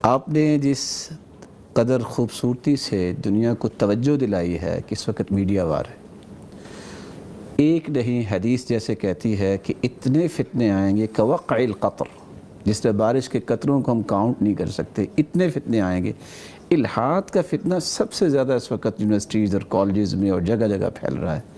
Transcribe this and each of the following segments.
آپ نے جس قدر خوبصورتی سے دنیا کو توجہ دلائی ہے کہ اس وقت میڈیا وار ہے، ایک نہیں حدیث جیسے کہتی ہے کہ اتنے فتنے آئیں گے کوقع القطر، جس طرح بارش کے قطروں کو ہم کاؤنٹ نہیں کر سکتے، اتنے فتنے آئیں گے۔ الحاد کا فتنہ سب سے زیادہ اس وقت یونیورسٹیز اور کالجز میں اور جگہ جگہ پھیل رہا ہے۔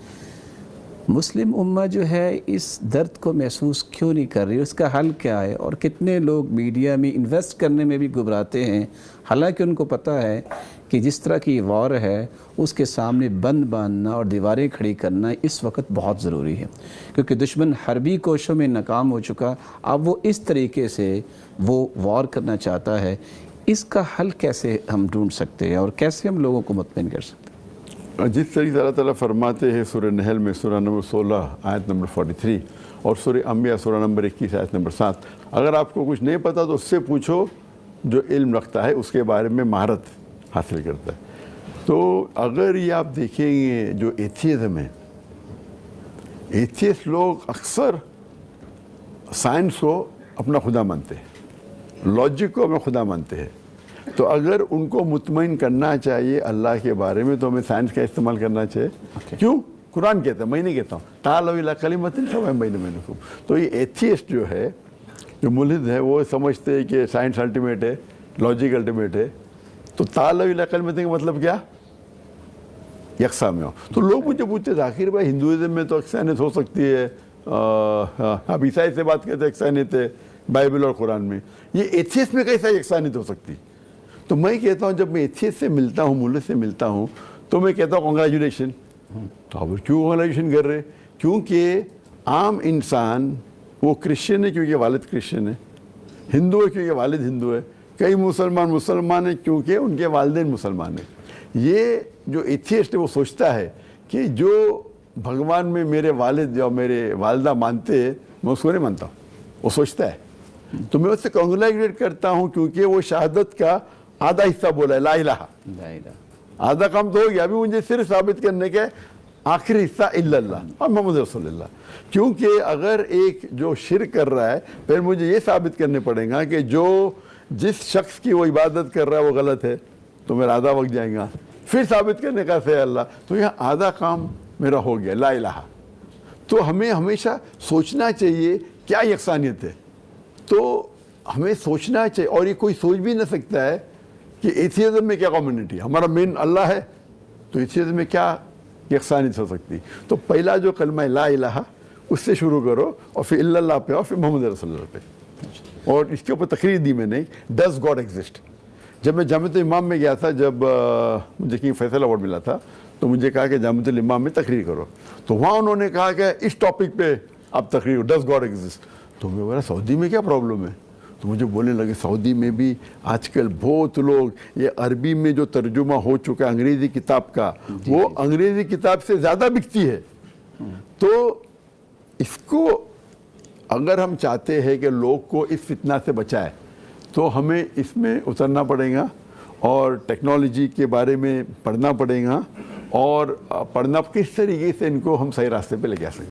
مسلم امہ جو ہے اس درد کو محسوس کیوں نہیں کر رہی؟ اس کا حل کیا ہے؟ اور کتنے لوگ میڈیا میں انویسٹ کرنے میں بھی گھبراتے ہیں، حالانکہ ان کو پتہ ہے کہ جس طرح کی وار ہے اس کے سامنے بند باندھنا اور دیواریں کھڑی کرنا اس وقت بہت ضروری ہے، کیونکہ دشمن حربی کوششوں میں ناکام ہو چکا، اب وہ اس طریقے سے وہ وار کرنا چاہتا ہے۔ اس کا حل کیسے ہم ڈھونڈ سکتے ہیں اور کیسے ہم لوگوں کو مطمئن کر سکتے ہیں؟ جس طریقے سے اللہ تعالیٰ فرماتے ہیں سورہ نحل میں سورہ نمبر 16 آیت نمبر 43 اور سورہ انبیاء سورہ نمبر 21 آیت نمبر 7، اگر آپ کو کچھ نہیں پتا تو اس سے پوچھو جو علم رکھتا ہے، اس کے بارے میں مہارت حاصل کرتا ہے۔ تو اگر یہ آپ دیکھیں گے جو ایتھیزم ہے، ایتھیسٹ لوگ اکثر سائنس کو اپنا خدا مانتے ہیں، لاجک کو اپنا خدا مانتے ہیں۔ تو اگر ان کو مطمئن کرنا چاہیے اللہ کے بارے میں تو ہمیں سائنس کا استعمال کرنا چاہیے۔ کیوں؟ قرآن کہتا ہے، میں نہیں کہتا ہوں، تعالوا الی کلمۃ سواء بیننا وبینکم۔ تو یہ ایتھیسٹ جو ہے، جو ملحد ہے، وہ سمجھتے ہیں کہ سائنس الٹیمیٹ ہے، لاجک الٹیمیٹ ہے۔ تو تعالوا الی کلمۃ کا مطلب کیا؟ یکساں میں ہو۔ تو لوگ مجھے پوچھتے ذاکر بھائی ہندوازم میں تو یکسانیت ہو سکتی ہے، اب عیسائی سے بات کرتے یکسانیت ہے بائبل اور قرآن میں، یہ ایتھیسٹ میں کیسا یکسانیت ہو سکتی؟ تو میں کہتا ہوں جب میں ایتھیسٹ سے ملتا ہوں، ملحد سے ملتا ہوں، تو میں کہتا ہوں کنگریچولیشن۔ تو اب کیوں کنگریچولیشن کر رہے؟ کیونکہ عام انسان وہ کرسچن ہے کیونکہ والد کرسچن ہے، ہندو ہے کیونکہ والد ہندو ہے، کئی مسلمان ہیں کیونکہ ان کے والدین مسلمان ہیں۔ یہ جو ایتھیسٹ ہے وہ سوچتا ہے کہ جو بھگوان میں میرے والد یا میرے والدہ مانتے ہیں میں اس کو نہیں مانتا ہوں، وہ سوچتا ہے۔ تو میں اس سے کنگریچولیٹ کرتا ہوں کیونکہ وہ شہادت کا آدھا حصہ بولا ہے، لا الہ، آدھا کام تو ہو گیا، ابھی مجھے صرف ثابت کرنے کے آخری حصہ الا اللہ اور محمد رسول اللہ۔ کیونکہ اگر ایک جو شرک کر رہا ہے پھر مجھے یہ ثابت کرنے پڑے گا کہ جس شخص کی وہ عبادت کر رہا ہے وہ غلط ہے، تو میرا آدھا وقت جائے گا، پھر ثابت کرنے کا سے اللہ، تو یہ آدھا کام میرا ہو گیا، لا الہ۔ تو ہمیں ہمیشہ سوچنا چاہیے کیا یکسانیت ہے، تو ہمیں سوچنا چاہیے، اور یہ کوئی سوچ بھی نہ سکتا ہے کہ ایتھیزم میں کیا کمیونٹی ہے، ہمارا مین اللہ ہے، تو ایتھیزم میں کیا یکسانیت ہو سکتی؟ تو پہلا جو کلمہ ہے لا الہ، اس سے شروع کرو اور پھر الا اللہ پہ اور پھر محمد رسول اللہ پہ۔ اور اس کے اوپر تقریر دی میں نے، ڈز گاڈ ایگزسٹ۔ جب میں جامعۃ الامام میں گیا تھا، جب مجھے کنگ فیصل ایوارڈ ملا تھا، تو مجھے کہا کہ جامعۃ الامام میں تقریر کرو، تو وہاں انہوں نے کہا کہ اس ٹاپک پہ آپ تقریر، ڈز گاڈ ایگزسٹ۔ تو میں بولا سعودی میں کیا پرابلم ہے؟ تو مجھے بولنے لگے سعودی میں بھی آج کل بہت لوگ یہ عربی میں جو ترجمہ ہو چکا ہے انگریزی کتاب کا، وہ انگریزی کتاب سے زیادہ بکتی ہے۔ تو اس کو اگر ہم چاہتے ہیں کہ لوگ کو اس فتنہ سے بچائے تو ہمیں اس میں اترنا پڑے گا اور ٹیکنالوجی کے بارے میں پڑھنا پڑے گا، اور پڑھنا کس طریقے سے ان کو ہم صحیح راستے پہ لے جا سکیں۔